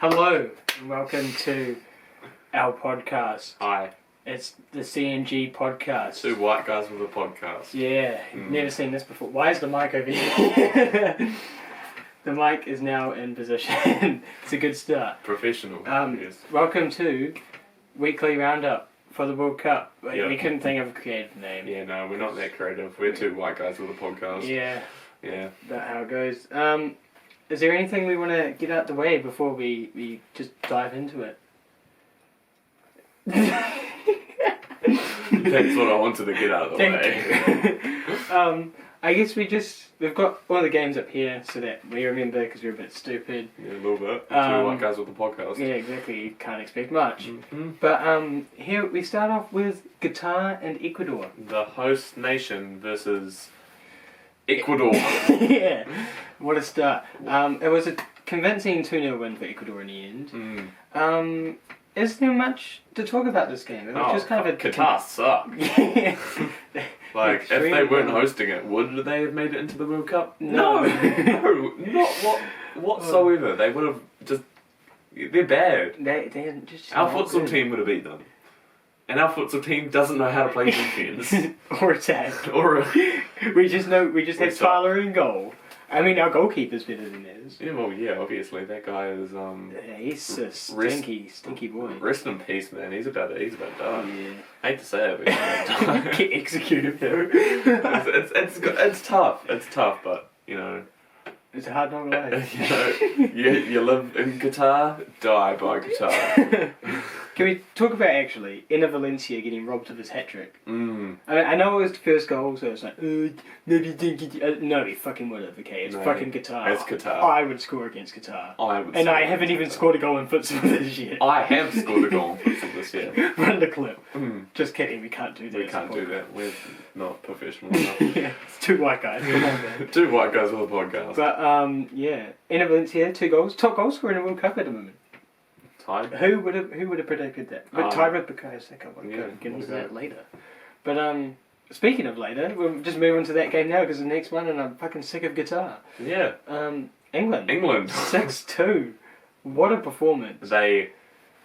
Hello, and welcome to our podcast. Hi. It's the CNG podcast. Two white guys with a podcast. Yeah, never seen this before. Why is the mic over here? The mic is now in position. It's a good start. Professional. Yes. Welcome to Weekly Roundup for the World Cup. Yep. We couldn't think of a creative name. Yeah, no, we're not that creative. We're two white guys with a podcast. Yeah, Yeah. that's how it goes. Is there anything we want to get out the way before we just dive into it? That's what I wanted to get out of the way. I guess we've got all the games up here so that we remember because we're a bit stupid. Yeah, a little bit. Two white guys with a podcast. Yeah, exactly. You can't expect much. Mm-hmm. But here we start off with Qatar and Ecuador. The host nation versus Ecuador. Yeah, what a start. It was a convincing 2-0 win for Ecuador in the end. Is there much to talk about this game? It was just kind of a... Qatar suck. Yeah. Like, if they weren't hosting it, would they have made it into the World Cup? No. No, not whatsoever. They would have just... They're bad. They just Our futsal team would have beat them. And our futsal team doesn't know how to play defense. Or attack. We just have suck. Tyler in goal. I mean, our goalkeeper's better than theirs. Yeah, well, yeah, obviously that guy is Yeah, he's a stinky boy. Rest in peace, man. He's about done. Yeah. Hate to say it, but he's about done. Get executed though. It's tough. It's tough, but you know. It's a hard knock life. You live in Qatar, die by Qatar. Can we talk about actually Inner Valencia getting robbed of his hat trick? I mean, I know it was the first goal, so it's like, maybe you didn't get no, he fucking would have. Okay, it's fucking Qatar. It's Qatar. I would score against Qatar. I haven't even scored a goal in futsal this year. I have scored a goal in futsal this year. Run the clip. Just kidding. We can't do that. We can't do that. We're not professional enough. Yeah, it's two white guys. Come on, man. Two white guys with a podcast. But yeah, Inner Valencia, 2 goals, top goal scorer in the World Cup at the moment. Tied. Who would have predicted that? But tied with Bukayo Saka. We'll get into that later. But speaking of later, we'll just move on to that game now because the next one, and I'm fucking sick of Qatar. Yeah. England. 6-2. What a performance. I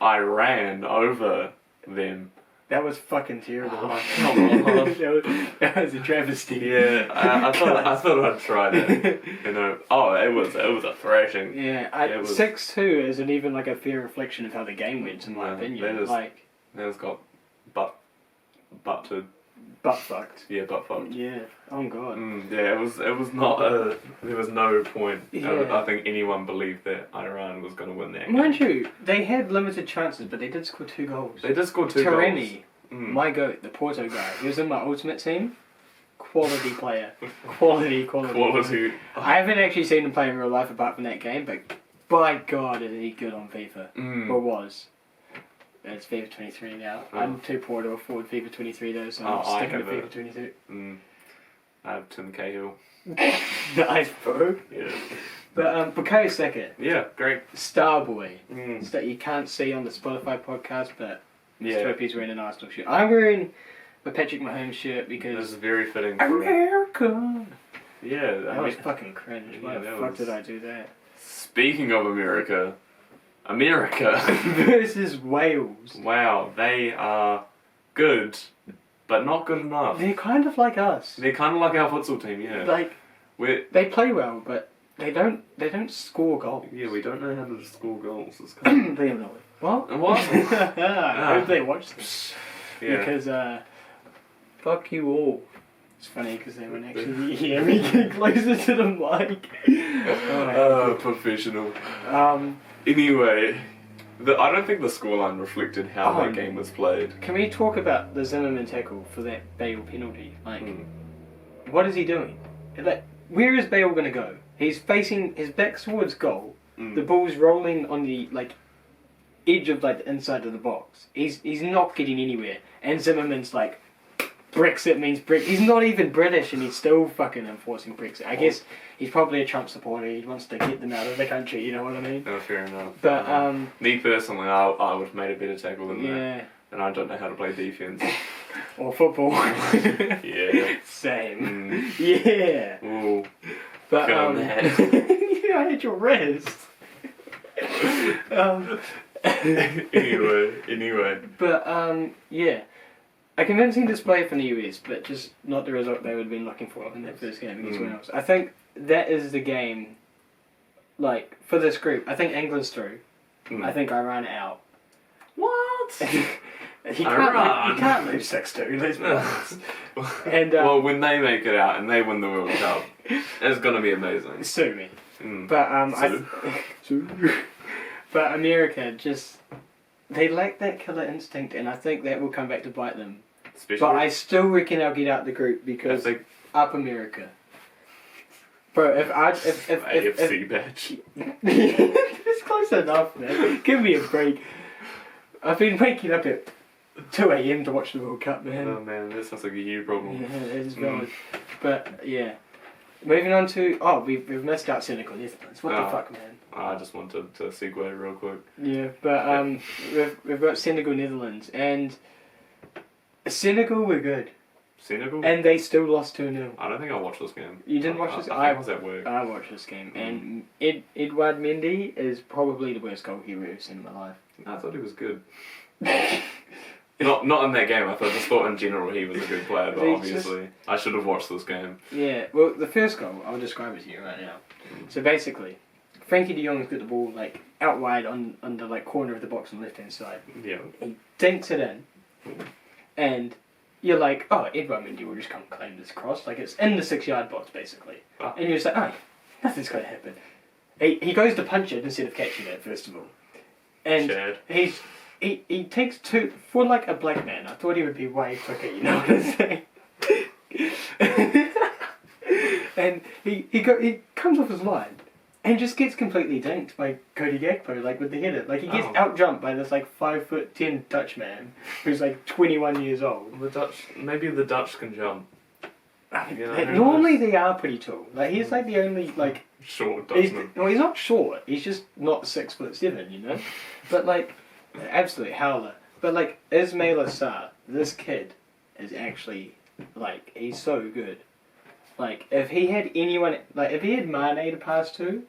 ran over them. That was fucking terrible. Oh, come on. that was a travesty. Yeah, I thought I'd try that. You know, it was a thrashing. Yeah, 6-2 isn't even like a fair reflection of how the game went, in my opinion. That got butt fucked. Yeah, butt fucked. Yeah. Oh god. Yeah, it was not there was no point. Yeah. I think anyone believed that Iran was going to win that. Mind you, they had limited chances, but they did score 2 goals. They did score 2 Taremi, goals. my goat, the Porto guy, he was in my ultimate team. Quality player. Quality. I haven't actually seen him play in real life apart from that game, but by God is he good on FIFA. Or was. It's FIFA 23 now. I'm too poor to afford FIFA 23 though, so I'm sticking with FIFA 22. I have Tim Cahill. Nice, bro. Yeah. But Bukayo Saka. Yeah, great. Starboy. That you can't see on the Spotify podcast, but yeah. He's wearing an Arsenal shirt. I'm wearing a Patrick Mahomes shirt because... This is very fitting. America! Yeah. That was fucking cringe. Why the fuck did I do that? Speaking of America versus Wales. Wow, they are good, but not good enough. They're kind of like us. They're kind of like our futsal team, yeah. They play well, but they don't score goals. Yeah, we don't know how to score goals. It's kind of... Liam Nolley. What? I hope they watch this. Yeah. Because, fuck you all. It's funny because they won't actually hear me get closer to the mic. Professional. Anyway, I don't think the scoreline reflected how that game was played. Can we talk about the Zimmerman tackle for that Bale penalty? What is he doing? Where is Bale going to go? He's facing his back towards goal. The ball's rolling on the edge of the inside of the box. He's not getting anywhere. And Zimmerman's like, Brexit means Brexit. He's not even British and he's still fucking enforcing Brexit. I guess he's probably a Trump supporter. He wants to get them out of the country, you know what I mean? No, fair enough. But, me personally, I would have made a better tackle than that. And I don't know how to play defense. Or football. Yeah. Same. Yeah. Ooh. But, I hit your wrist. Anyway. But yeah, a convincing display from the US, but just not the result they would have been looking for in that first game against Wales. I think that is the game. Like for this group, I think England's through. I think Iran out. What? You can't lose 6-2. Let's be honest. And well, when they make it out and they win the World Cup, it's gonna be amazing. Sue me. But but America just they lack that killer instinct, and I think that will come back to bite them. Especially but I still reckon I'll get out the group because up America. Bro, if AFC badge. It's close enough, man. Give me a break. I've been waking up at 2 a.m. to watch the World Cup, man. Oh man, that sounds like a you problem. Yeah, it is valid. But yeah, moving on to we've missed out Senegal Netherlands. What the fuck, man? I just wanted to segue real quick. Yeah, but we've got Senegal Netherlands, and Senegal were good. Senegal? And they still lost 2-0. I don't think I watched this game. You didn't watch this? I was at work. I watched this game, and Edouard Mendy is probably the worst goalkeeper I've seen in my life. I thought he was good. Not in that game. I just thought in general he was a good player, but obviously I should have watched this game. Yeah, well, the first goal, I'll describe it to you right now. So basically, Frankie de Jong's got the ball like out wide on the like corner of the box on the left hand side. Yeah. He dinks it in, and you're like, oh, Edouard Mendy will just come claim this cross, like it's in the 6-yard box basically, and you're just like, oh, nothing's going to happen. He goes to punch it instead of catching it first of all, and Chad. he takes two for like a black man. I thought he would be way quicker, you know what I'm saying? And he comes off his line and just gets completely dinked by Cody Gakpo, like with the header. Like he gets out jumped by this like 5'10" Dutch man who's like 21 years old. Maybe the Dutch can jump. You know, normally they are pretty tall. Like he's like the only like short Dutchman. He's not short. He's just not 6'7", you know. But like absolute howler. But like Ismail Assar, this kid is actually like he's so good. Like if he had anyone, like if he had Mane to pass to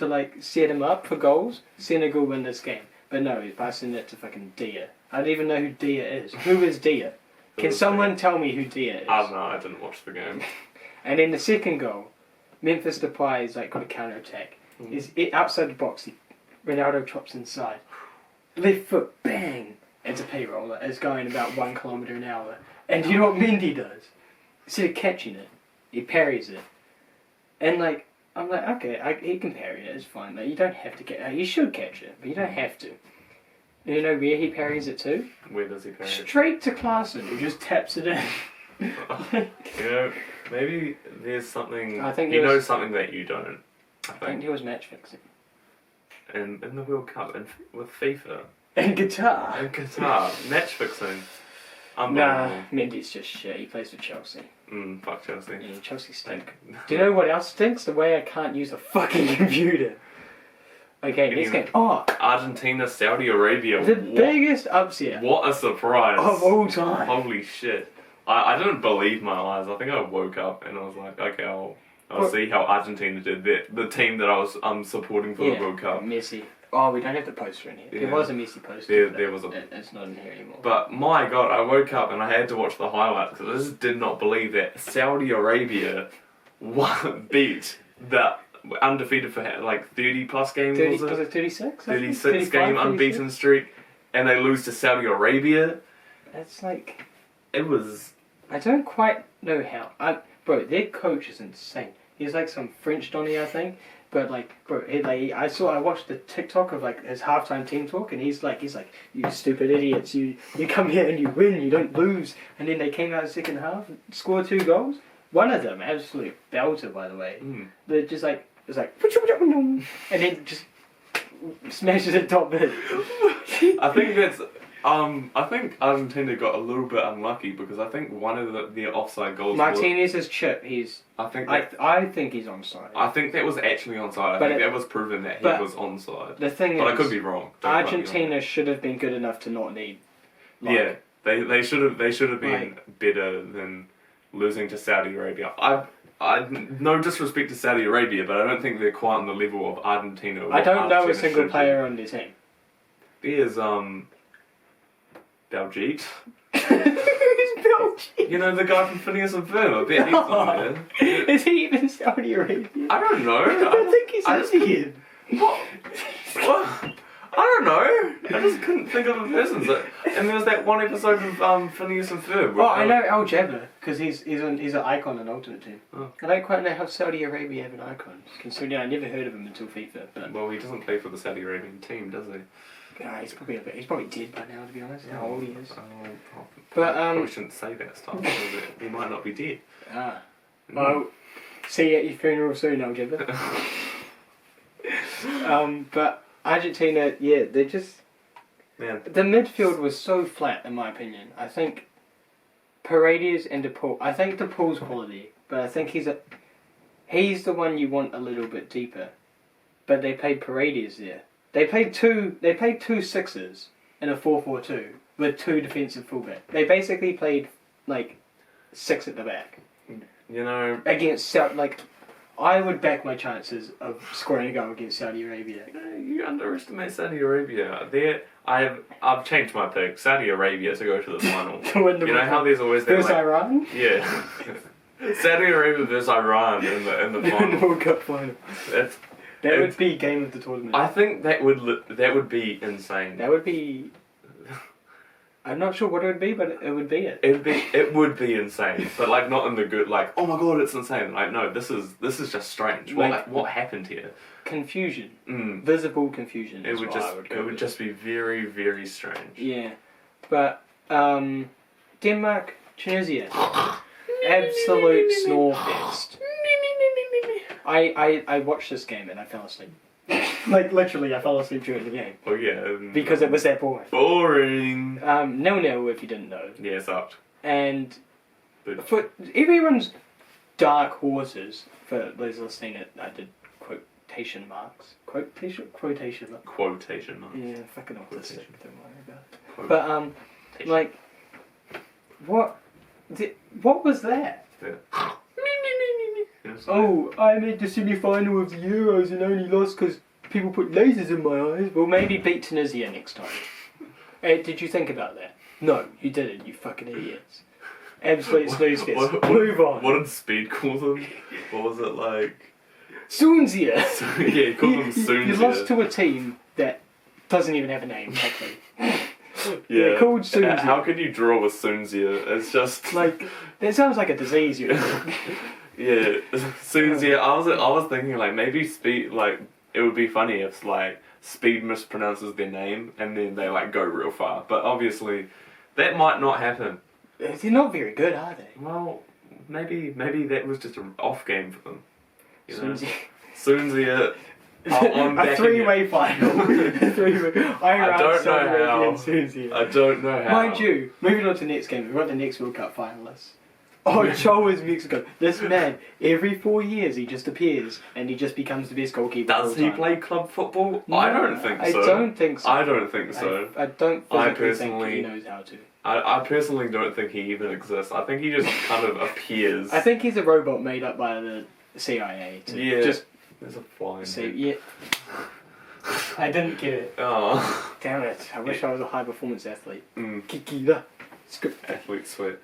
like set him up for goals, Senegal win this game. But no, he's passing it to fucking Dia. I don't even know who Dia is. Who is Dia? Can someone tell me who Dia is? I don't know. I didn't watch the game. And then the second goal, Memphis Depay is like got a counter attack. He's outside the box. Ronaldo chops inside. Left foot, bang! It's a P-roller. It's going about 1 kilometre an hour. And you know what Mendy does? Instead of catching it, he parries it. And like, I'm like, okay, he can parry it, it's fine. Like, you don't have to catch it. You should catch it, but you don't have to. You know where he parries it to? Where does he parry it? Straight to Klaassen, who just taps it in. You know, maybe there's something... I think he knows something that you don't. I think he was match fixing. In the World Cup, with FIFA. In Qatar. Match fixing. Nah, Mendy's just shit. He plays for Chelsea. Fuck Chelsea. Yeah, Chelsea stink. Do you know what else stinks? The way I can't use a fucking computer. Okay, next game. Argentina, Saudi Arabia. The biggest upset. What a surprise. Of all time. Holy shit. I didn't believe my eyes. I think I woke up and I was like, okay, I'll see how Argentina did. The team that I was supporting for the World Cup. Messi. Oh, we don't have the poster in here. Yeah. There was a Messi poster. There was a... It's not in here anymore. But my god, I woke up and I had to watch the highlights because I just did not believe that Saudi Arabia beat the undefeated for like 30 plus games. 30, was it 36? 36 game unbeaten streak, and they lose to Saudi Arabia. That's like... It was... I don't quite know how. Bro, their coach is insane. He's like some French Donny, I think. But like, bro, I watched the TikTok of like his halftime team talk, and he's like, you stupid idiots, you come here and you win, you don't lose. And then they came out in the second half, scored 2 goals. One of them, absolute belter, by the way. They're just like, it's like, and then just smashes it top bit. I think Argentina got a little bit unlucky because I think one of the offside goals. Martinez's chip. I think he's onside. I think that was actually onside. I think that was proven that he was onside. The thing but I could be wrong. Argentina should have been good enough to not need. They should have been better than losing to Saudi Arabia. no disrespect to Saudi Arabia, but I don't think they're quite on the level of Argentina. I don't know a Argentina single should player on their team. be. There's Baljeet. You know the guy from Phineas and Ferb. I bet he's on there. Is he even Saudi Arabian? I don't know. I think he's Indian. What? What? I don't know. I just couldn't think of a person. And there was that one episode of Phineas and Ferb. Oh, I know Al Jabba because he's an icon in Ultimate Team. Oh. I don't quite know how Saudi Arabia have an icon. Considering I never heard of him until FIFA. But Well, he doesn't play for the Saudi Arabian team, does he? he's probably dead by now, to be honest. How old he is. But probably shouldn't say that stuff. Because he might not be dead. Ah. Well, see you at your funeral soon, Al Jabba. But Argentina, yeah, they're just... Man. The midfield was so flat, in my opinion. I think Paredes and DePaul... I think DePaul's quality, but I think he's the one you want a little bit deeper. But they played Paredes there. They played two sixes in a 4-4-2 with two defensive fullback. They basically played, like, 6 at the back. You know... Against I would back my chances of scoring a goal against Saudi Arabia. You underestimate Saudi Arabia. I've changed my pick. Saudi Arabia to go to the final. To win the you know how there's always that versus Iran? Yeah. Saudi Arabia versus Iran in the In the final. World Cup final. That would be game of the tournament. I think that would be insane. That would be... I'm not sure what it would be, but it would be it. It would be insane, but like not in the good. Like, oh my god, it's insane. Like, no, this is just strange. What happened here? Confusion, visible confusion. It would just be very, very strange. Yeah, but Denmark, Tunisia, absolute snore-fest. I watched this game and I fell asleep. Like literally, I fell asleep during the game. Oh yeah. Because it was that boring. Boring. 0-0 if you didn't know. Yeah, it sucked. And for everyone's dark horses, for those listening, I did quotation marks. Quotation marks. Quotation marks. Yeah, fucking autistic. Don't worry about it. But what was that? Yeah. Oh, I made the semi-final of the Euros and only lost because people put lasers in my eyes. Well, maybe beat Tunisia next time. Hey, did you think about that? No, you didn't, you fucking idiots. Absolute snooze fest. Move on. What did Speed call them? What was it like? Soonsia! Yeah, he called them Soonsia. You lost to a team that doesn't even have a name, actually. Yeah, called Soonsia. How can you draw with Soonsia? It's just... Like, that sounds like a disease, you know. Yeah, Soonsia. I was thinking like maybe Speed, like it would be funny if like Speed mispronounces their name and then they like go real far. But obviously, that might not happen. They're not very good, are they? Well, maybe that was just an off game for them. You know? Soonsia. I'm a three-way final. I don't know how. I don't know how. Mind you, moving on to the next game, we've got the next World Cup finalists. Oh, Choa's Mexico. This man, every 4 years he just appears and he just becomes the best goalkeeper. Does he play club football? No, I don't think so. I don't think so. I don't think so. I don't physically think he knows how to. I personally don't think he even exists. I think he just kind of appears. I think he's a robot made up by the CIA to just... There's a fly in there. Yeah. I didn't get it. Oh. Damn it. I wish I was a high performance athlete. Kikida. Athlete sweat.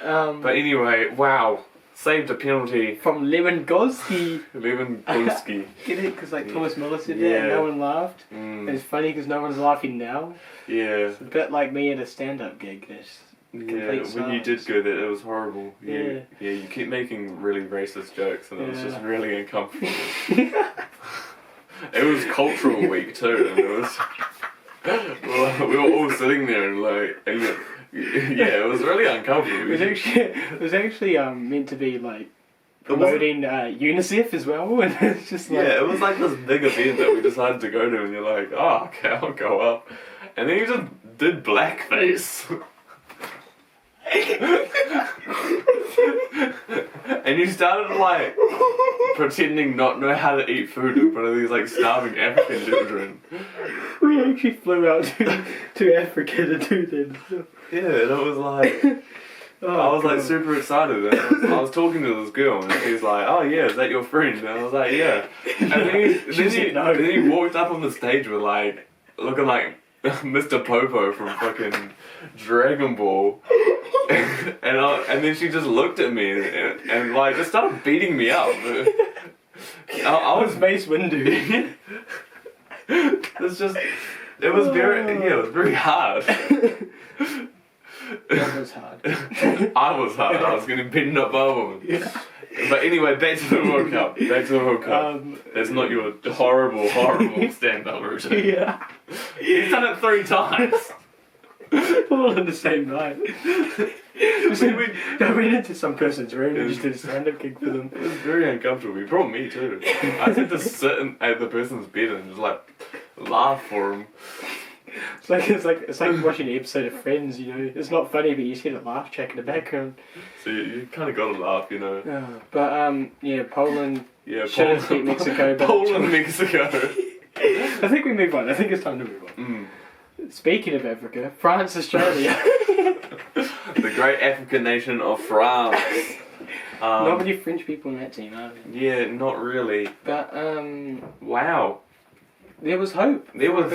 But anyway, wow. Saved a penalty. From Lewandowski. Lewandowski. Get it? Because like Thomas Muller said that and no one laughed. It's funny because no one's laughing now. Yeah. It's a bit like me at a stand-up gig. When you did go there, it was horrible. Yeah, you keep making really racist jokes and it was just really uncomfortable. It was cultural week too, and it was... we were all sitting there and like... it was really uncomfortable. It was actually meant to be like promoting UNICEF as well, and it's just like... Yeah, it was like this big event that we decided to go to and you're like, oh, okay, I'll go up. And then you just did blackface. And you started like pretending not know how to eat food in front of these like starving African children. We actually flew out to Africa to do that. Yeah, and it was like I was like God. super excited. And I was talking to this girl, and she's like, "Oh yeah, is that your friend?" And I was like, "Yeah." And then he walked up on the stage with like looking like Mr. Popo from fucking Dragon Ball, and then she just looked at me and like just started beating me up. I was Mace Windu. It's just, it was very hard. That was hard. I was hard. I was getting beaten up by a woman. Yeah. But anyway, back to the World Cup. That's not your horrible stand-up routine. Yeah. He's done it 3 times. All in the same night. I went into some person's room and just did a stand-up gig for them. It was very uncomfortable. He brought me too. I had to sit at the person's bed and just like laugh for him. It's like watching an episode of Friends, you know. It's not funny, but you just hear the laugh track in the background. So you kind of got to laugh, you know. Poland. Yeah, should have beat Mexico. But Poland, Mexico. I think we move on. I think it's time to move on. Speaking of Africa, France, Australia. The great African nation of France. Not many French people in that team, are there? Yeah, not really. But Wow. there was hope. There was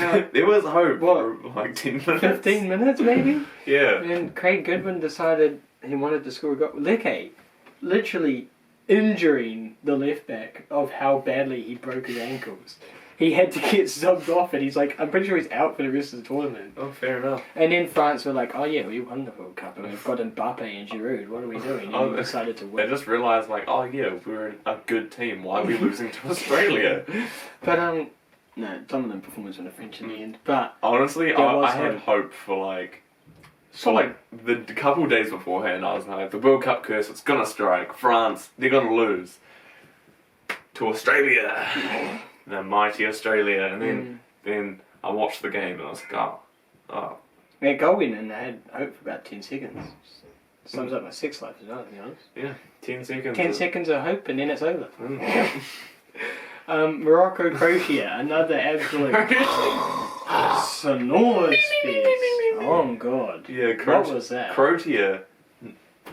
hope What? for like 10 minutes. 15 minutes maybe? Yeah. And Craig Goodwin decided he wanted to score a goal. Leke, literally injuring the left back of how badly he broke his ankles. He had to get subbed off, and he's like, I'm pretty sure he's out for the rest of the tournament. Oh, fair enough. And then France were like, oh yeah, we won the World Cup, and we've got Mbappe and Giroud. What are we doing? And we decided to They win. just realised like, oh yeah, we're a good team. Why are we losing to Australia? But no, some of them performance on the French in the end. But Honestly, I had hope for like. so like the couple days beforehand, I was like, the World Cup curse, it's gonna strike. France, they're gonna lose to Australia. The mighty Australia. And then I watched the game and I was like, oh. That goal went in, and I had hope for about 10 seconds. Sums up my sex life as well, to be honest. Yeah, 10 seconds. 10 seconds of hope, and then it's over. Mm. Morocco, Croatia, another absolute sonorous fest. Oh god. Yeah, what was that? Croatia,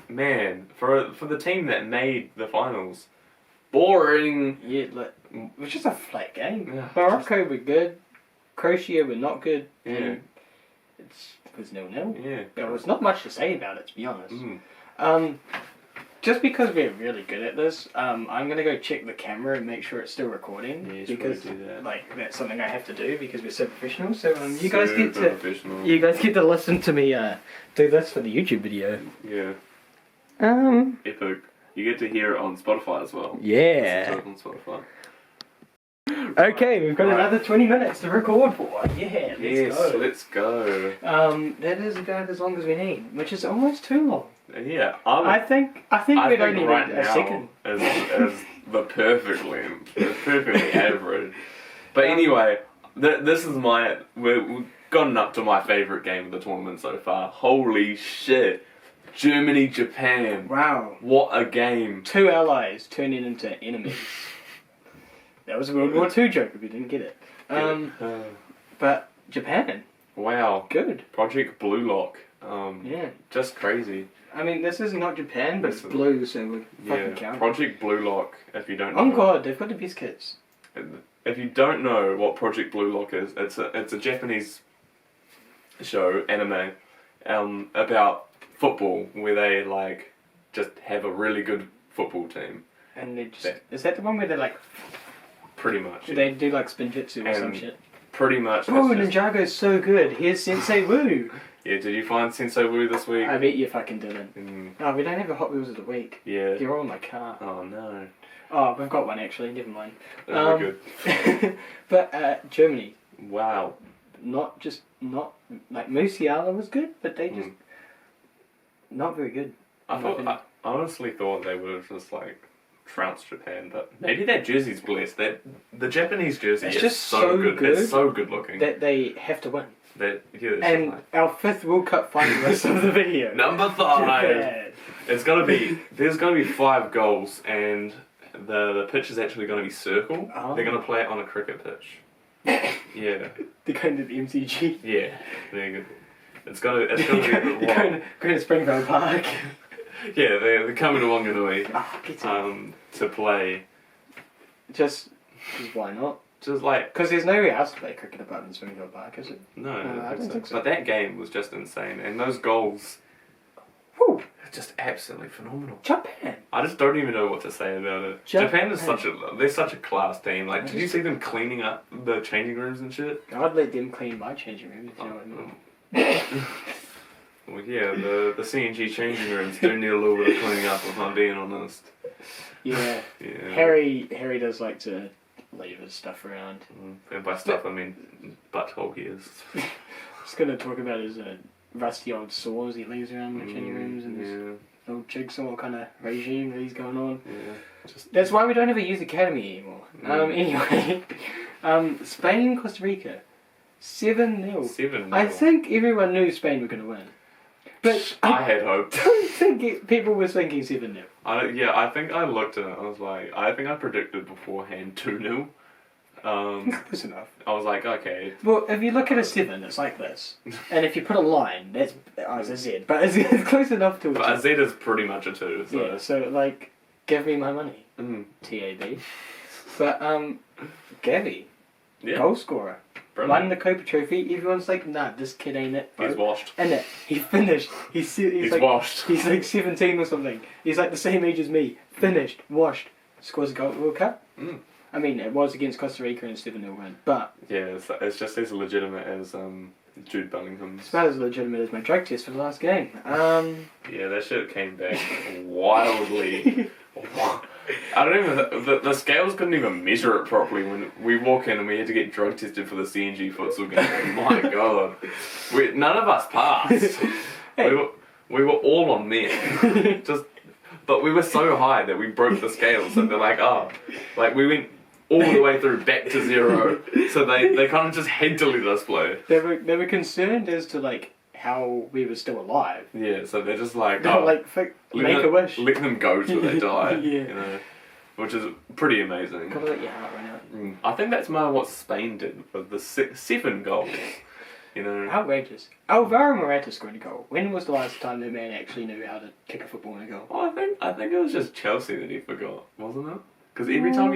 man, for the team that made the finals, boring. Yeah, like, it was just a flat game. Yeah. Morocco were good, Croatia were not good. Yeah. It was 0-0. Yeah. There was not much to say about it, to be honest. Mm. Just because we're really good at this, I'm gonna go check the camera and make sure it's still recording. Yeah, you because should do that. like that's something I have to do because we're so professional. So you Super guys get to listen to me do this for the YouTube video. Yeah. Epic. You get to hear it on Spotify as well. Yeah. Listen to it on Spotify. Okay, we've got another 20 minutes to record for. Yeah, Let's go. That is about as long as we need, which is almost too long. Yeah, I think we'd only right need a now second. as the perfect length, perfectly average. But anyway, this is we've gotten up to my favourite game of the tournament so far. Holy shit. Germany, Japan. Wow. What a game. 2 allies turning into enemies. That was a World War II joke if you didn't get it. But Japan. Wow. Good. Project Blue Lock. Yeah. Just crazy. I mean, this is not Japan, but it's blue, so we fucking count. Project Blue Lock, if you don't know. Oh god, they've got the best kits. If you don't know what Project Blue Lock is, it's a Japanese show, anime, about football, where they like just have a really good football team. And they just is that the one where they like pretty much they do like spinjitzu or some shit? Pretty much. Oh, Ninjago's so good. Here's Sensei Wu. Yeah, did you find Sensei Wu this week? I bet you fucking didn't. No, we don't have a Hot Wheels of the Week. Yeah. They're all in my car. Oh no. Oh, we've got one actually, never mind. Very good. But Germany. Wow. Not like Musiala was good, but they just not very good. I honestly thought they would have just like trounced Japan, but maybe that jersey's blessed. The Japanese jersey is just so good. It's so good looking that they have to win. And our 5th World Cup finalist of the video. Number 5. There's gonna be 5 goals, and the pitch is actually gonna be circle. Oh. They're gonna play it on a cricket pitch. Yeah. They're going to the MCG. Yeah. It's gonna be going to Springvale Park. Yeah, they're coming to Wanganui Get it. to play. Just why not? Just like Because there's nowhere else to play cricket apart than Springfield Park, is it? no, I don't think so. But that game was just insane, and those goals, Whew. just absolutely phenomenal. Japan. I just don't even know what to say about it. Japan is they're such a class team. Like, did you see them cleaning up the changing rooms and shit? I'd let them clean my changing room, if you know what I mean. Well, yeah, the CNG changing rooms do need a little bit of cleaning up, if I'm being honest. Yeah. Yeah. Harry does like to leave his stuff around. And by stuff, I mean butthole gears. Just going to talk about his rusty old saws he leaves around in the changing rooms and his old jigsaw kind of regime that he's going on. Yeah. That's why we don't have a youth academy anymore. Anyway, Spain, Costa Rica, 7-0. 7-0. I think everyone knew Spain were going to win. But I had hope. don't think people were thinking 7-0. I think I looked at it. I was like, I think I predicted beforehand 2-0. Close enough. I was like, okay. Well, if you look at a 7, it's like this. And if you put a line, that's it's a Z. But it's close enough to a But a Z is pretty much a 2. So. Yeah, so, like, give me my money. TAB. But, Gabby, goal scorer. Brilliant. Won the Copa Trophy. Everyone's like, nah, this kid ain't it. Bro. He's washed. And he finished. He's like, washed. He's like 17 or something. He's like the same age as me. Finished. Washed. Scores a goal at the World Cup. I mean, it was against Costa Rica in a 7-0 win. But yeah, it's just as legitimate as Jude Bellingham's. it's about as legitimate as my drug test for the last game. Yeah, that shit came back wildly. I don't even. The scales couldn't even measure it properly when we walk in and we had to get drug tested for the CNG futsal game. My God, none of us passed. Hey. We were all on meth. But we were so high that we broke the scales, and they're like, we went all the way through back to 0. So they kind of just had to let us play. They were concerned as to like how we were still alive. Yeah, so they're just like, make a wish. Let them go till they die. Yeah. You know, which is pretty amazing. Gotta let your heart run out. I think that's more what Spain did with the 7 goals. You know, Outrageous. Alvaro Morata scored a goal. When was the last time that man actually knew how to kick a football in a goal? I think it was just Chelsea that he forgot, wasn't it? Because every time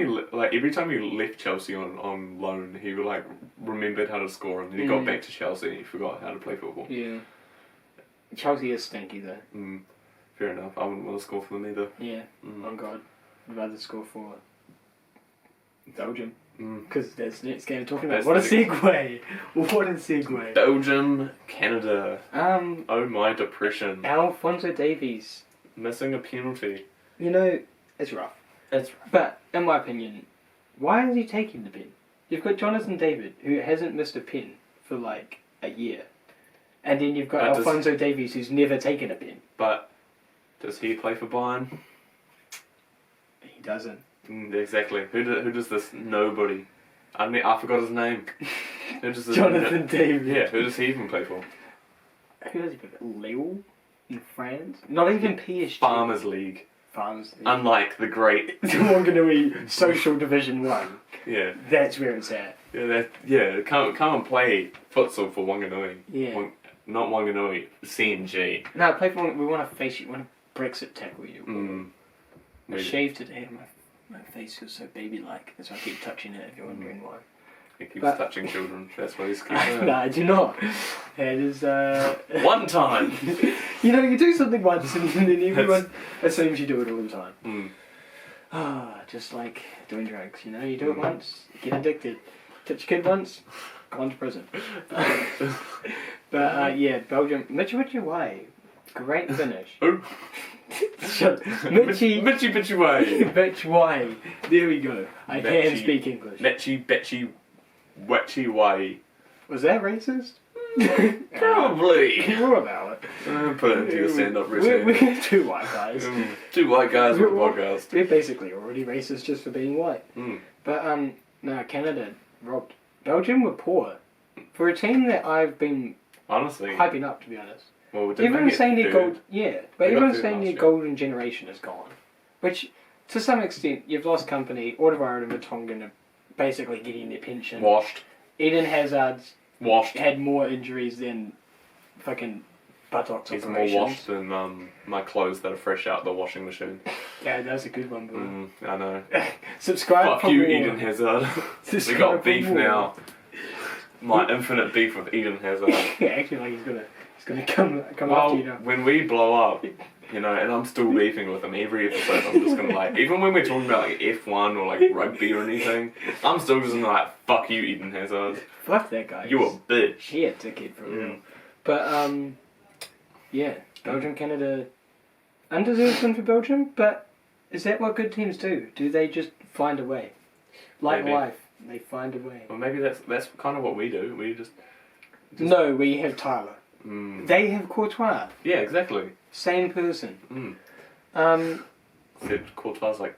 he left Chelsea on loan, he remembered how to score, and then he got back to Chelsea and he forgot how to play football. Yeah. Chelsea is stinky though. Fair enough. I wouldn't want to score for them either. Yeah. Oh God. I'd rather score for Belgium. Because that's the next game talking about. What a segue! What a segue! Belgium, Canada. Oh my depression. Alphonso Davies missing a penalty. You know, it's rough. But in my opinion, why is he taking the pen? You've got Jonathan David, who hasn't missed a pen for like a year, and then you've got Alphonso Davies, who's never taken a pen. But does he play for Bayern? He doesn't. Exactly. Who does this? Nobody. I forgot his name. Who does this? Jonathan David. Yeah, who does he even play for? Who does he play for? Lille? In France? Not even PSG. Farmers League. Farmers League. Unlike the great Wanganui Social Division 1. Yeah. That's where it's at. Come and play futsal for Wanganui. Yeah. Not Wanganui, CNG. No, we want to face you, we want to Brexit tackle you. I shaved today and my face feels so baby-like. That's why I keep touching it if you're wondering why. He keeps touching children. That's why he's keeping No, I do not. It is, one time! You know, you do something once and then everyone assumes you do it all the time. Just like doing drugs, you know? You do it once, get addicted. Touch your kid once, gone to prison. But, Belgium. Mitchie Way. Great finish. Mitchie Way. Mitch Way. There we go. I can speak English. Wetchy Way. Was that racist? Probably. More about it. Put it into your stand-up routine. We're two white guys. Two white guys on a podcast. We're basically already racist just for being white. But, no, Canada robbed. Belgium were poor. For a team that I've been hyping up, to be honest. Well, everyone's saying everyone's saying their golden generation is gone. Which, to some extent, you've lost company. Alderweireld and Vertonghen are basically getting their pension. Washed. Eden Hazard's washed. Had more injuries than fucking buttocks He's more operations. washed than my clothes that are fresh out the washing machine. Yeah, that was a good one, bro. I know. Subscribe Fuck for you, more. Eden Hazard. We Subscribe got for beef more. now. My infinite beef with Eden Hazard. Yeah, actually, like he's gonna come Well, after you now. when we blow up, you know, and I'm still beefing with him every episode, I'm just gonna like, even when we're talking about like F1 or like rugby or anything, I'm still just gonna like, fuck you, Eden Hazard. Fuck that guy. You a bitch. He a dickhead for real. But yeah, Belgium, Canada, undeserved win for Belgium. But is that what good teams do? Do they just find a way? Like Maybe. life, they find a way. Well, maybe that's kind of what we do. We just No, we have Tyler. They have Courtois. yeah, exactly. Same person. Except Courtois like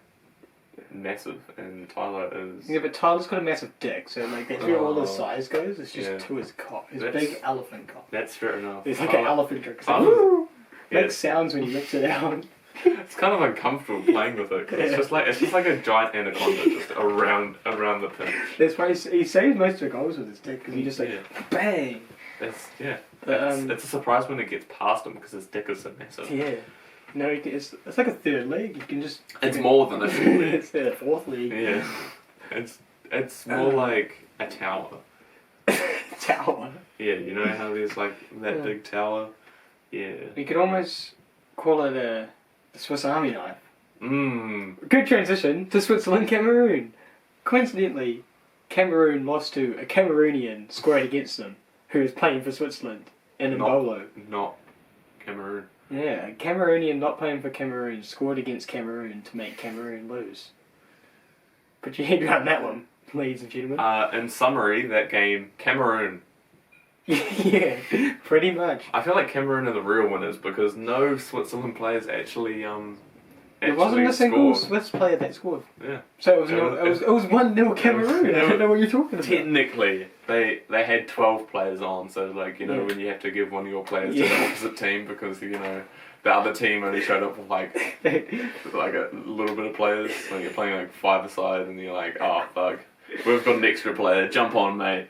massive, and Tyler is. Yeah, but Tyler's got a massive dick, so like that's where all his size goes. It's just Yeah. to his cock, his That's- big elephant cock. That's fair enough. It's like an elephant trick. It's like, Tyler- woo! Yeah. Makes sounds when you lift it out. It's kind of uncomfortable playing with it. 'Cause Yeah. it's just like a giant anaconda just around the pitch. That's why he saves most of the goals with his dick because he just like Yeah. bang. That's yeah. But, It's a surprise when it gets past him because his dick is so massive. Yeah. No, it's like a third leg. You can just. It's more than a third leg. It's the fourth league. Yeah. It's more like a tower. Tower. Yeah, you know how there's like that Yeah. big tower? Yeah. You could almost call it a Swiss Army knife. Mmm. Good transition to Switzerland, Cameroon. Coincidentally, Cameroon lost to a Cameroonian scored against them, who was playing for Switzerland in Mbolo. Not Cameroon. Yeah, a Cameroonian not playing for Cameroon scored against Cameroon to make Cameroon lose. Put your head around that one, ladies and gentlemen. In summary, that game, Cameroon. Yeah, pretty much. I feel like Cameroon are the real winners because no Switzerland players actually There wasn't a single scored. Swiss player that scored. Yeah. So it was 1-0 Cameroon. I don't know what you're talking about. Technically, they had 12 players on, so like you know Yeah. when you have to give one of your players to Yeah. the opposite team because you know the other team only showed up with like a little bit of players, so you're playing like 5-a-side and you're like, oh fuck, we've got an extra player, jump on mate.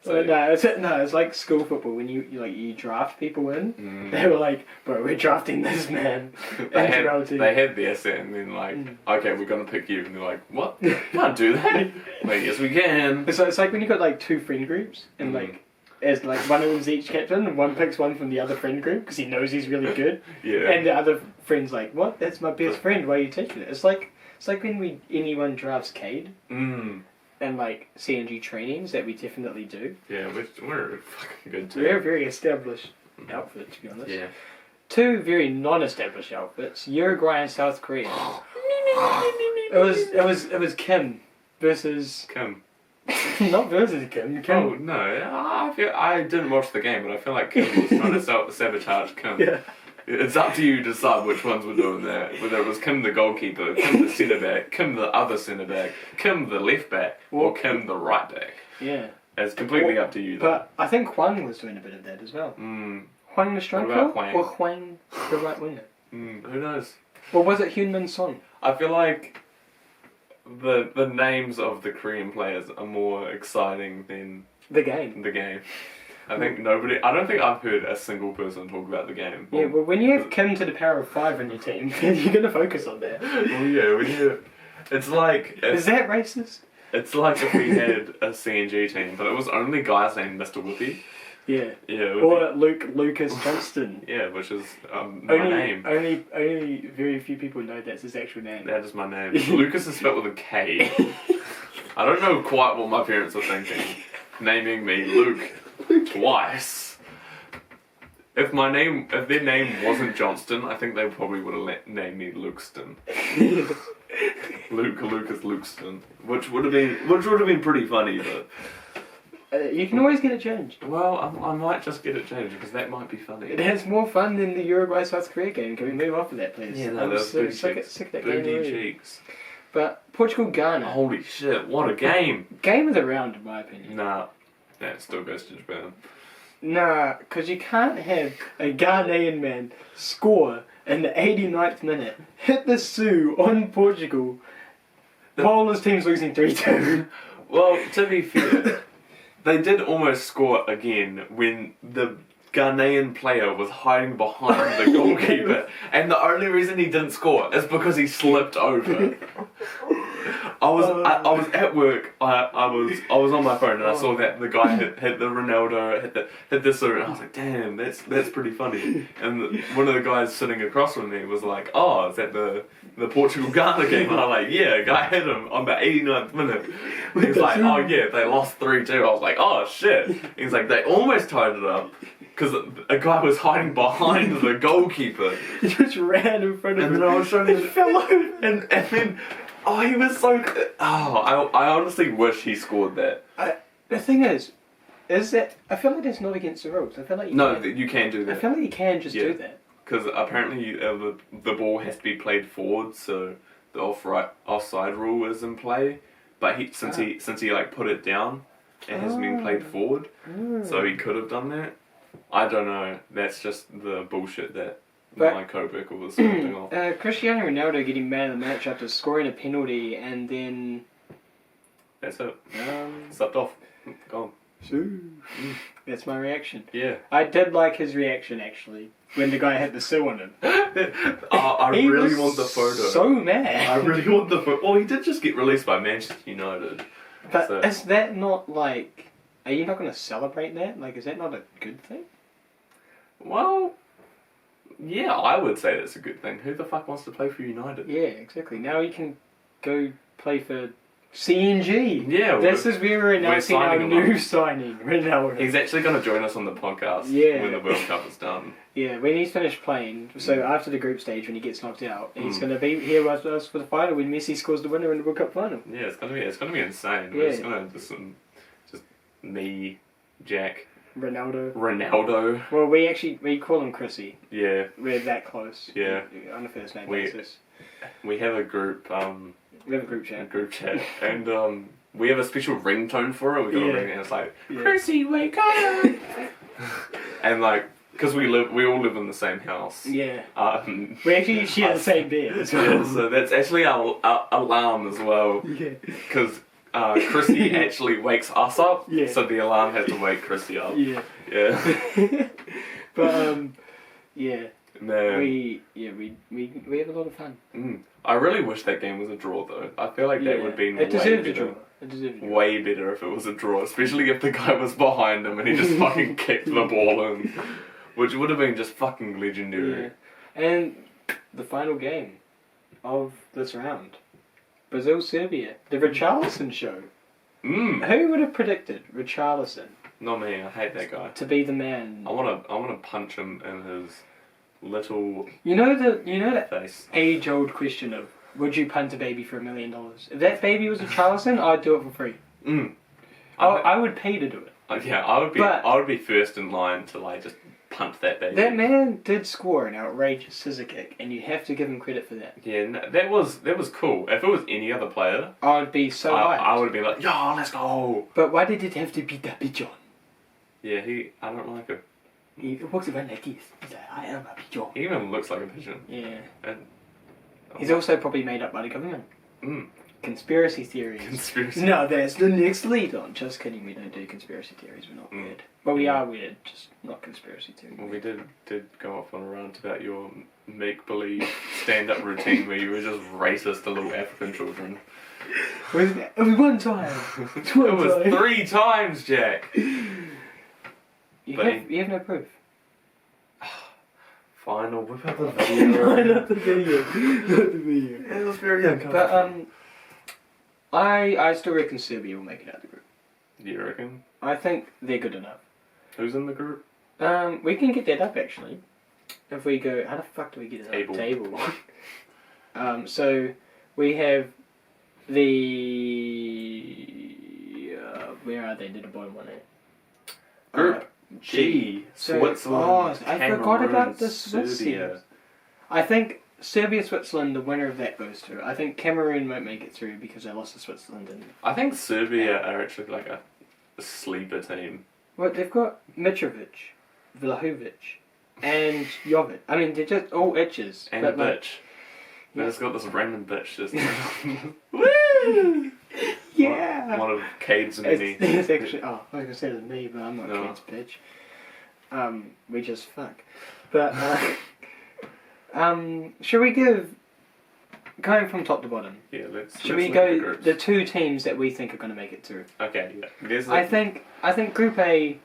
So, it's like school football when you draft people in. They were like, bro, we're drafting this man. they into our team. had the asset and then like, okay, we're gonna pick you, and they're like, what? Can't do that. Like, yes we can. It's like when you got like two friend groups and like as like one of them's each captain and one picks one from the other friend group because he knows he's really good. Yeah. And the other friend's like, what? That's my best friend. Why are you taking it? It's like when anyone drafts Cade. And like CNG trainings that we definitely do. Yeah, we're a fucking good team. We're a very established outfit, to be honest. Yeah. Two very non-established outfits: Uruguay and South Korea. It was Kim versus Kim. not versus Kim. Oh no, I didn't watch the game, but I feel like Kim was trying to sabotage Kim. Yeah. It's up to you to decide which ones were doing that. Whether it was Kim the goalkeeper, Kim the centre back, Kim the other centre back, Kim the left back, or Kim the right back. Yeah. It's completely up to you. Though. But I think Huang was doing a bit of that as well. Huang the striker about Huang? or Huang the right winger? Who knows? Or was it Hyun-Min Son? I feel like the names of the Korean players are more exciting than The game. the game. I don't think I've heard a single person talk about the game. Yeah, well, when you have Kim to the power of 5 on your team, you're going to focus on that. Well, yeah, it's like... Is that racist? It's like if we had a CNG team, but it was only guys named Mr. Whoopi. Yeah. Yeah. Or Lucas Johnston. Yeah, which is my name. Only very few people know that's his actual name. That is my name. Lucas is spelled with a K. I don't know quite what my parents are thinking, naming me Luke twice. If their name wasn't Johnston, I think they probably would have named me Lukeston. Lucas Lukeston, which would have been pretty funny, but. You can always get it changed. Well, I might just get it changed because that might be funny. It has more fun than the Uruguay-South Korea game. Can we move off of that, please? Yeah, no, I'm that was so booty sick cheeks. of that game Booty already. cheeks. But Portugal-Ghana. Holy shit, what a game! Game of the round, in my opinion. Nah, it still goes to Japan. Nah, because you can't have a Ghanaian man score in the 89th minute, hit the Sioux on Portugal, while his team's losing 3-2. Well, to be fair, they did almost score again when the Ghanaian player was hiding behind the goalkeeper, and the only reason he didn't score is because he slipped over. I was at work. I was on my phone and I saw that the guy hit the Ronaldo hit this and I was like, damn, that's pretty funny. And one of the guys sitting across from me was like, oh, is that the Portugal Ghana game? And I'm like, yeah, a guy hit him on the 89th minute. He's like, oh yeah, they lost 3-2. I was like, oh shit. He's like, they almost tied it up. Because a guy was hiding behind the goalkeeper. He just ran in front of him. And then I was showing him. He fell over. And then, he was so... I honestly wish he scored that. The thing is that... I feel like that's not against the rules. I feel like you can do that. I feel like you can just do that. Because apparently the ball has to be played forward, so the offside rule is in play. But since he like put it down, it hasn't been played forward. So he could have done that. I don't know. That's just the bullshit that my co-worker was something off. Cristiano Ronaldo getting man of the match after scoring a penalty and then... That's it. Sucked off. Gone. That's my reaction. Yeah. I did like his reaction, actually, when the guy hit the sill on him. I really want the photo. So mad. I really want the photo. Well, he did just get released by Manchester United. But is that not like... Are you not going to celebrate that? Like, is that not a good thing? Well, yeah, I would say that's a good thing. Who the fuck wants to play for United? Yeah, exactly. Now he can go play for CNG. Yeah. This is where we're announcing our new signing, Ronaldo. He's actually going to join us on the podcast when the World Cup is done. Yeah, when he's finished playing, so after the group stage when he gets knocked out, he's going to be here with us for the final when Messi scores the winner in the World Cup final. Yeah, it's going to be insane. Yeah. We're just going to do just me, Jack, Ronaldo. Well, we call him Chrissy. Yeah. We're that close. Yeah. On a first name basis. We have a group. We have a group chat. And we have a special ringtone for it. We got a ring, and it's like, Chrissy, wake up! And like, because we all live in the same house. Yeah. We actually share the same bed as well. Yeah, so that's actually our alarm as well. Yeah. Because Chrissy actually wakes us up. Yeah. So the alarm has to wake Chrissy up. Yeah. Yeah. But yeah. Man. We have a lot of fun. I really wish that game was a draw though. I feel like that would have been It deserved a draw. Way better if it was a draw, especially if the guy was behind him and he just fucking kicked the ball in, which would have been just fucking legendary. Yeah. And the final game of this round, Brazil-Serbia, the Richarlison show. Who would have predicted Richarlison? Not me. I hate that guy. To be the man. I wanna punch him in his little. You know that face. Age-old question of would you punt a baby for $1 million? If that baby was Richarlison, I'd do it for free. I would pay to do it. Yeah, I would be first in line to like just punt that baby. That man did score an outrageous scissor kick, and you have to give him credit for that. Yeah, no, that was cool. If it was any other player, I'd be so hyped. I would have been like, yo, let's go. But why did it have to be that pigeon? Yeah, I don't like it. He walks around like this. He's like, I am a pigeon. He even looks like a pigeon. Yeah. And, he's also probably made up by the government. Conspiracy theories. No, that's the next lead on. Just kidding, we don't do conspiracy theories. We're not weird. Well, we are weird, just not conspiracy theories. Well, we did go off on a rant about your make-believe stand-up routine where you were just racist to little African children. It was one time. It was 3 times, Jack. You have no proof. Fine, I'll whip out the video. Not the video. It was very uncomfortable. But I still reckon Serbia will make it out of the group. You reckon? I think they're good enough. Who's in the group? We can get that up actually. If we go, how the fuck do we get it up? Table. So we have the where are they? Did the bottom one at? Group G. Switzerland. I forgot about the Serbia. I think Serbia, Switzerland, the winner of that goes through. I think Cameroon won't make it through because they lost to Switzerland. I think Serbia are actually like a sleeper team. Well, they've got Mitrovic, Vlahovic, and Jovic. I mean, they're just all itches. And a bitch. They just got this random bitch just. Woo! Yeah! One of Cade's many. It's actually. Oh, I was going to say it was me, but I'm not Cade's bitch. We just fuck. But should we give going from top to bottom? Yeah, let's. Should we go the two teams that we think are going to make it through? Okay, yeah. I think Group A,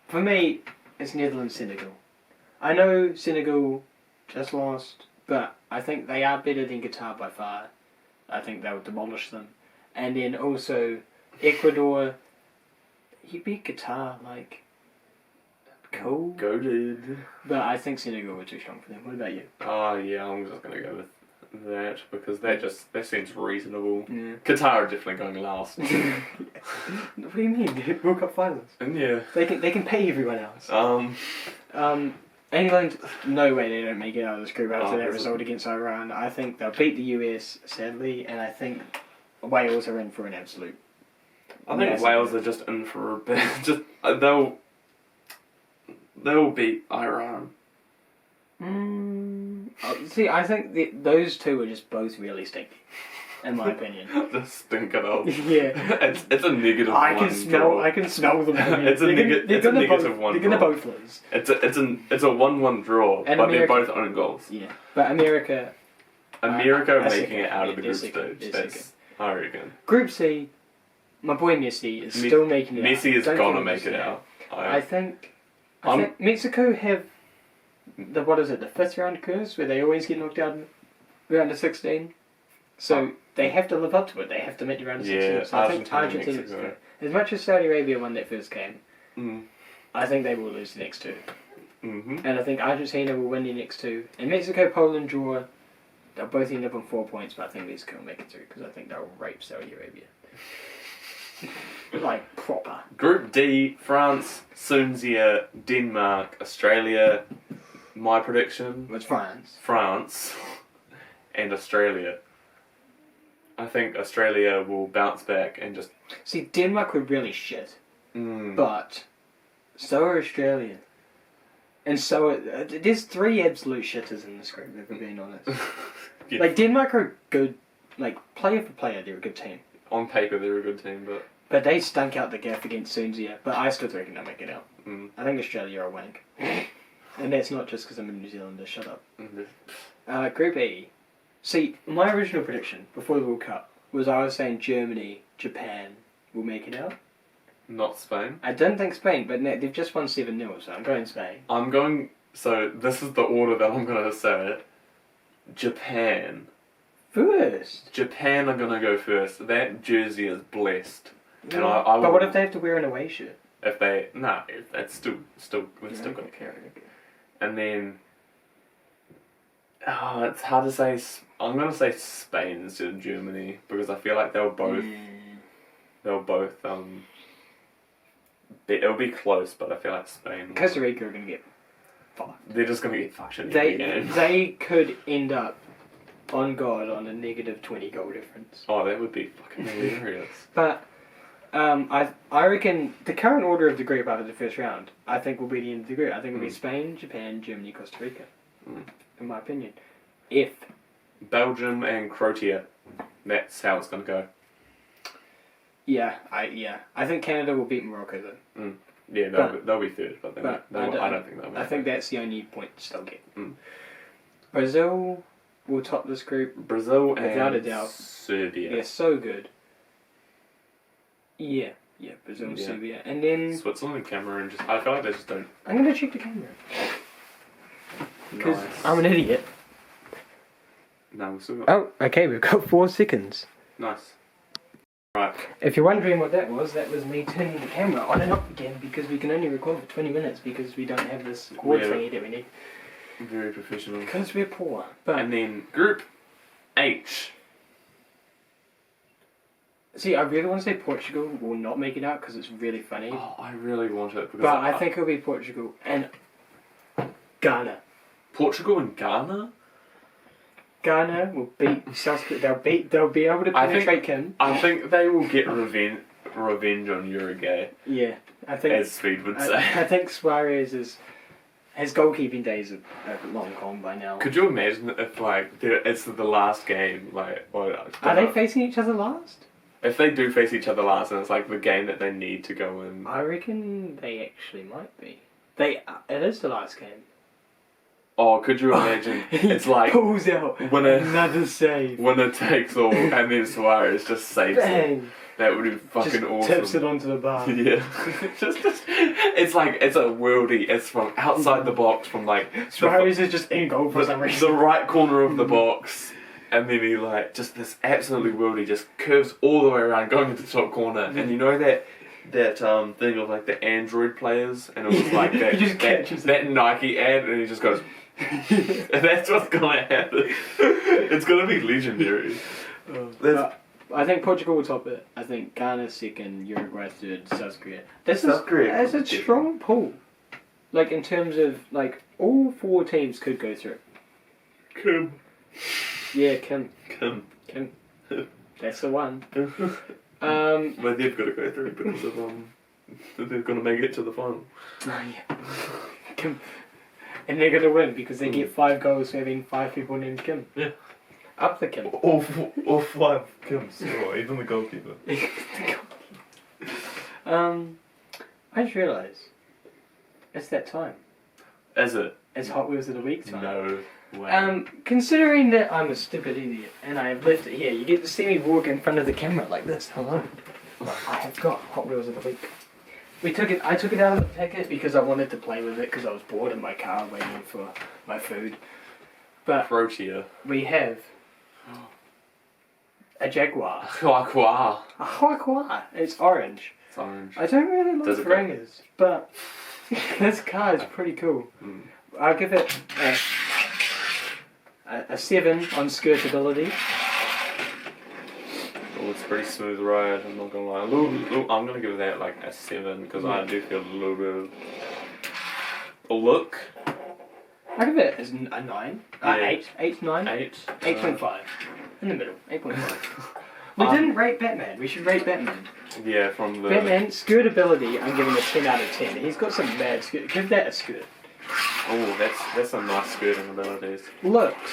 for me, is Netherlands Senegal. I know Senegal just lost, but I think they are better than Qatar by far. I think they'll demolish them. And then also Ecuador. He beat Qatar, like, cool. Goated. But I think Senegal were too strong for them. What about you? Oh yeah, I'm just gonna go with that because that seems reasonable. Yeah. Qatar are definitely going last. What do you mean? They're World Cup finals. And yeah. They can pay everyone else. England, no way they don't make it out of this group after that result against Iran. I think they'll beat the US, sadly, and I think Wales are in for an absolute. I think Wales are just in for a bit. Just they'll beat Iran. See, I think those two are just both really stinky, in my opinion. Just stink it up. Yeah, it's a negative. I can smell them. It's a negative one. They're gonna both lose. It's a 1-1 draw, And but America, they're both own goals. Yeah, but America are making it out of the group stage. That's I reckon. Group C, my boy Messi is still making it out. Messi is gonna make it out. I think Mexico have the fifth round curse where they always get knocked out in round of 16. So they have to live up to it. They have to make the round of 16. Yeah, so I think Argentina, as much as Saudi Arabia won that first game, I think they will lose the next two. Mm-hmm. And I think Argentina will win the next two. And Mexico, Poland draw. They'll both end up on 4 points, but I think Mexico will make it through because I think they'll rape Saudi Arabia. Like, proper. Group D, France, Sunzia, Denmark, Australia. My prediction? It's France. France and Australia. I think Australia will bounce back and just... See, Denmark were really shit. But so are Australia. And so there's 3 absolute shitters in this group, if we're being honest. Yeah. Like, Denmark are good. Like, player for player, they're a good team. On paper, they're a good team, but... But they stunk out the gaff against Sunzia. But I still reckon they'll make it out. I think Australia are wank. And that's not just because I'm a New Zealander. Shut up. Group E. See, my original prediction before the World Cup was I was saying Germany, Japan will make it out. Not Spain? I didn't think Spain, but they've just won 7-0, so I'm going Spain. So this is the order that I'm going to say it. Japan. First? Japan are going to go first. That jersey is blessed. Yeah. And but what if they have to wear an away shirt? That's still going to carry. And then, it's hard to say. I'm gonna say Spain instead of Germany because I feel like they'll both. It'll be close, but I feel like Spain. Costa Rica are gonna get fucked. They're just gonna get fucked in every game. They could end up, on God, on a negative 20 goal difference. Oh, that would be fucking hilarious. But. I reckon the current order of the group after the first round, I think will be the end of the group. I think it will be Spain, Japan, Germany, Costa Rica. In my opinion. If Belgium and Croatia, that's how it's going to go. Yeah. I think Canada will beat Morocco though. Yeah, they'll be third, but I don't think they'll. I think that's the only points they'll get. Brazil will top this group. Brazil without and a doubt. Serbia. They're so good. Yeah, Brazil and Serbia. And then... Switzerland and Cameroon, I feel like they just don't... I'm going to check the camera. Because nice. I'm an idiot. No, we've still got... Oh, okay, we've got 4 seconds. Nice. Right. If you're wondering what that was me turning the camera on and off again because we can only record for 20 minutes because we don't have this cord thingy that we need. Very professional. Because we're poor. But and then Group H. See, I really want to say Portugal will not make it out because it's really funny. Oh, I really want it. But I think it'll be Portugal and Ghana. Portugal and Ghana? Ghana will beat South Korea. They'll be able to penetrate Kim. I think they will get revenge on Uruguay. Yeah, I think. As Speed would say. I think Suarez his goalkeeping days are long gone by now. Could you imagine if it's the last game? Are they facing each other last? If they do face each other last and it's the game that they need to go in. I reckon they actually might be. It is the last game. Oh, could you imagine? It's like pulls out another save. Winner takes all, and then Suarez just saves it. Bang! That would be fucking Just awesome. tips it onto the bar. Yeah. It's like, it's a worldie. It's from outside the box, from like Suarez is just in goal for some reason. the right corner of the box, and then he like just this absolutely worldie just curves all the way around, going into the top corner, and you know that thing of like the Android players, and it was like that He just catches that Nike ad, and he just goes. And that's what's gonna happen. It's gonna be legendary. I think Portugal will top it. I think Ghana second, Uruguay third, South Korea. That's Korea. a strong pool. Like in terms of like all 4 teams could go through. Kim. Yeah, Kim. That's the one. But they've got to go through because of they're gonna make it to the final. Oh, yeah. Kim. And they're gonna win because they get 5 goals for having 5 people named Kim. Yeah. Up the Kim. All 5 Kims, or even the goalkeeper. I just realised it's that time. Is it? It's Hot Wheels of the Week time. No way. Considering that I'm a stupid idiot and I have left it here, you get to see me walk in front of the camera like this. Hello. I have got Hot Wheels of the Week. I took it out of the packet because I wanted to play with it because I was bored in my car waiting for my food. But Protea. we have a Jaguar. Quaqua. A Jaguar. It's orange. It's orange. I don't really like Does it ringers, but this car is pretty cool. Mm. I'll give it a 7 on skirtability. Oh, it's a pretty smooth ride, I'm not gonna lie. I'm gonna give that like a 7 because I do feel a little bit of a look. I give it as a 9. Yeah. 8, 9. 8. 8.5. In the middle. 8.5. We didn't rate Batman. We should rate Batman. Yeah, from the... Batman, skirtability, I'm giving a 10 out of 10. He's got some bad skirt. Give that a skirt. Oh, that's some nice skirting abilities. Looks.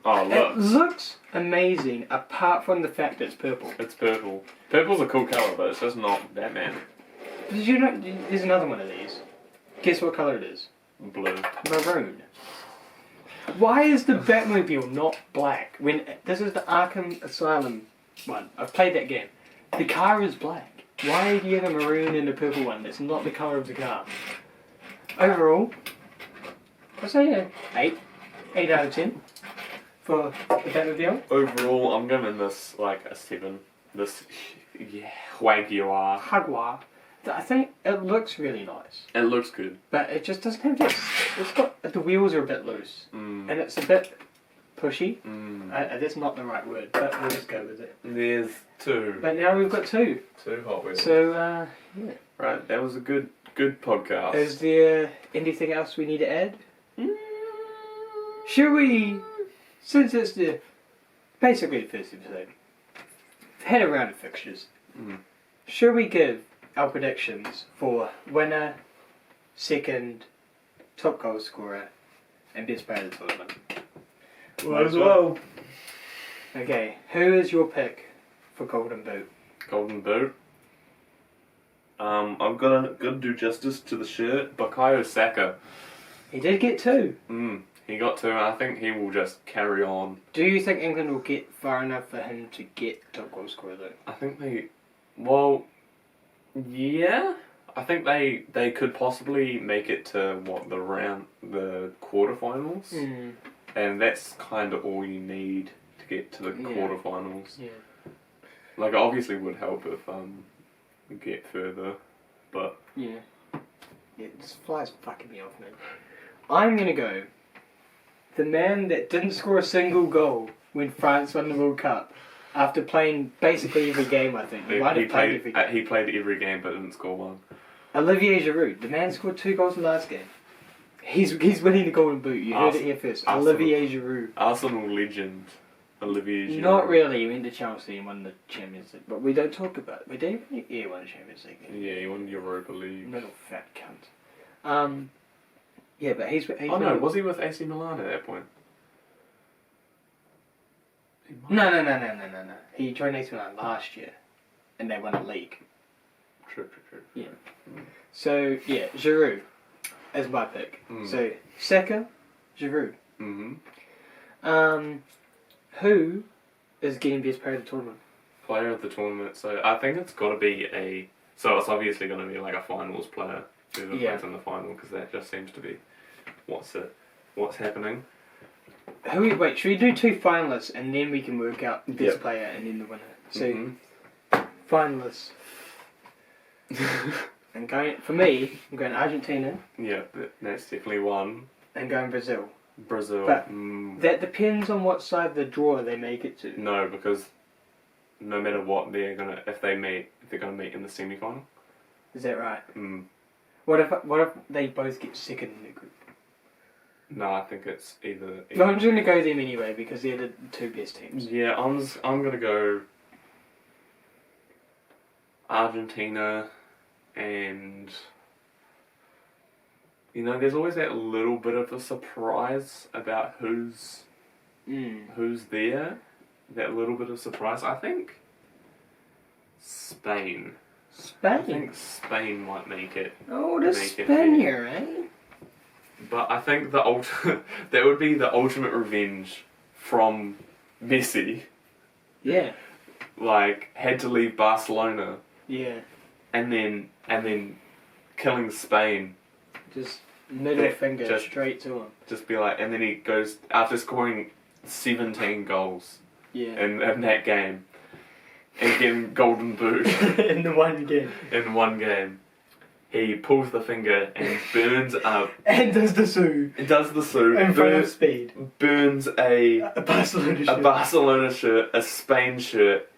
Oh, look. It looks amazing, apart from the fact it's purple. It's purple. Purple's a cool colour, but it's just not Batman. Did you know? There's another one of these. Guess what colour it is? Blue. Maroon. Why is the Batmobile not black? When this is the Arkham Asylum one. I've played that game. The car is black. Why do you have a maroon and a purple one? That's not the colour of the car. Overall, I'd say 8. 8 out of 10 for the Batmobile. Overall, I'm giving this like a 7. This, Jaguar. Jaguar. I think it looks really nice. It looks good. But it just doesn't have this. It's got the wheels are a bit loose, and it's a bit pushy. That's not the right word, but we'll just go with it. There's 2. But now we've got 2. 2 Hot Wheels. So yeah. Right, that was a good podcast. Is there anything else we need to add? Should we, since it's basically the first episode, had a round of fixtures. Should we give our predictions for winner, second, top goal scorer, and best player of the tournament? Might as well. Okay, who is your pick for Golden Boot? Golden Boot. I'm gonna do justice to the shirt. Bukayo Saka. He did get 2. He got 2, and I think he will just carry on. Do you think England will get far enough for him to get top goal scorer though? I think well, yeah. I think they could possibly make it to the quarterfinals, and that's kind of all you need to get to the quarterfinals. Yeah. Like, it obviously would help if we get further, but yeah, this fly's fucking me off, man. I'm gonna go. The man that didn't score a single goal when France won the World Cup, after playing basically every game, I think. He played every game. He played every game but didn't score one. Olivier Giroud. The man scored 2 goals in the last game. He's winning the Golden Boot. You heard it here first. Olivier Giroud. Arsenal legend. Olivier Giroud. Not really. He went to Chelsea and won the Champions League. But we don't talk about it. We didn't even won the Champions League. Yeah, he won the Europa League. Little fat cunt. Yeah, but he's oh no, was he with AC Milan at that point? No. He joined AC Milan last year, and they won a league. True. Yeah. So yeah, Giroud. as my pick. So Saka, Giroud. Who is getting best player of the tournament? Player of the tournament. So I think it's got to be So it's obviously going to be like a finals player whoever plays in the final, because that just seems to be what's happening. Wait, should we do 2 finalists and then we can work out the best player and then the winner? So finalists. I'm going Argentina. Yeah, that's definitely one. And going Brazil. Brazil. But that depends on what side of the draw they make it to. No, because no matter what, if they're gonna meet in the semi-final. Is that right? What if they both get second in their group? No, I think it's either. No, I'm just gonna go them anyway because they're the 2 best teams. Yeah, I'm gonna go Argentina, and there's always that little bit of a surprise about who's there. That little bit of surprise. I think Spain. I think Spain might make it. Oh, the Spaniard, eh? But I think that would be the ultimate revenge from Messi. Yeah. Like, had to leave Barcelona. Yeah. And then killing Spain. Just middle finger straight to him. Just be like, and then he goes after scoring 17 goals. Yeah. In that game. And getting golden boot. In the one game. In one game. He pulls the finger and burns up. And does the Sue. It does the Sue. In front of Speed. Burns a Barcelona shirt, a Spain shirt,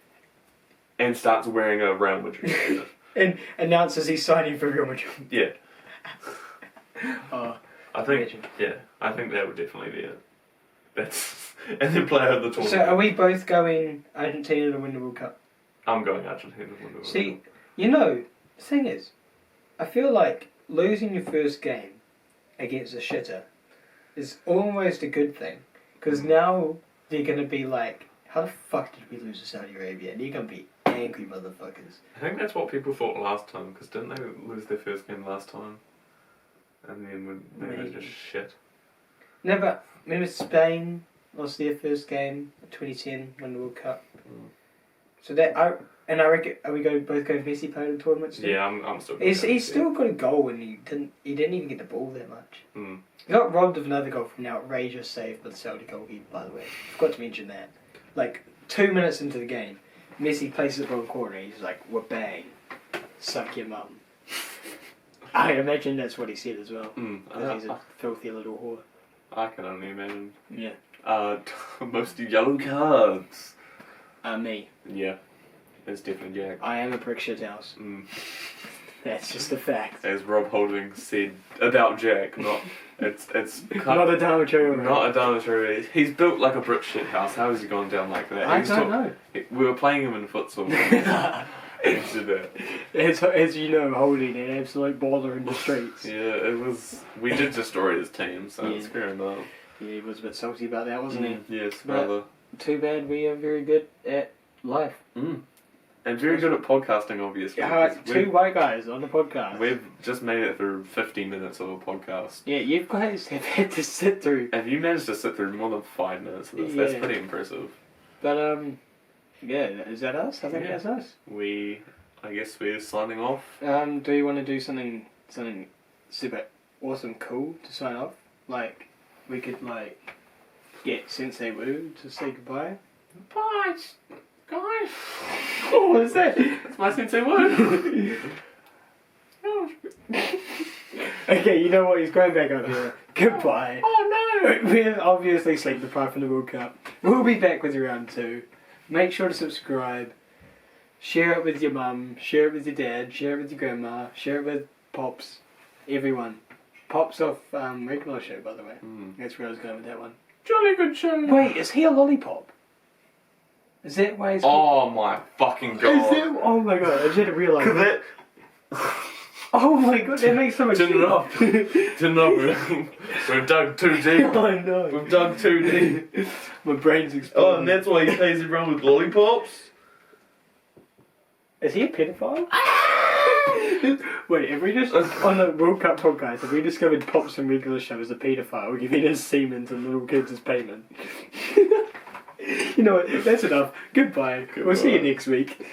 and starts wearing a Real Madrid shirt. And announces he's signing for Real Madrid. Yeah. I think imagine. I think that would definitely be it. And then player of the tournament. So are we both going Argentina to win the World Cup? I'm going Argentina to win the World Cup. See, the thing is, I feel like losing your first game against a shitter is almost a good thing. Because now they're going to be like, how the fuck did we lose to Saudi Arabia? And they're going to be angry motherfuckers. I think that's what people thought last time, because didn't they lose their first game last time? And then they were just shit. No, but remember Spain lost their first game in 2010, won the World Cup. So I reckon, are we both going Messi player of the tournament still? Yeah, I'm still going. He's still got a goal and he didn't even get the ball that much. He got robbed of another goal from an outrageous save by the Saudi goalkeeper, by the way. Forgot to mention that. Like 2 minutes into the game, Messi places it on the corner and he's like, "We're bang, suck your mum." I imagine that's what he said as well. Because he's a filthy little whore. I can only imagine. Yeah. Most yellow cards. Me. Yeah. It's definitely Jack. I am a prick shit house. That's just a fact. As Rob Holding said about Jack, it's not a Dharma. Not a Dharma. He's built like a brick shit house. How has he gone down like that? I don't know. We were playing him in futsal. As you know, Holding an absolute baller in the streets. Yeah, it was. We did destroy his team, so it's fair enough. Yeah, he was a bit salty about that, wasn't he? Yes, rather. Too bad we are very good at life. And very good at podcasting, obviously. Yeah, 2 white guys on the podcast. We've just made it through 50 minutes of a podcast. Yeah, you guys have had to sit through. Have you managed to sit through more than 5 minutes of this? That's pretty impressive. But, yeah, is that us? I think that's us. I guess we're signing off. Do you want to do something super awesome cool to sign off? Like, we could, get Sensei Wu to say goodbye? Bye, guys. Oh, what is that? That's my Sensei Wu. Okay, you know what? He's going back up here. Goodbye. Oh, no. We're obviously sleep deprived from the World Cup. We'll be back with round 2. Make sure to subscribe. Share it with your mum. Share it with your dad. Share it with your grandma. Share it with Pops. Everyone. Pops off regular show, by the way. That's where I was going with that one. Jolly good show. Wait, is he a lollipop? Is that why he's called... Oh my fucking god. Oh my god, I just had to realise that. Oh my god, that makes so much sense. Didn't know. We've dug too deep. Oh no. We've dug too deep. My brain's exploding. Oh, and that's why he pays everyone with lollipops? Is he a pedophile? Wait, if we just on the World Cup podcast, if we discovered Pops from regular show as a paedophile giving his semen to little kids as payment? You know what? That's enough. Goodbye. We'll see you next week.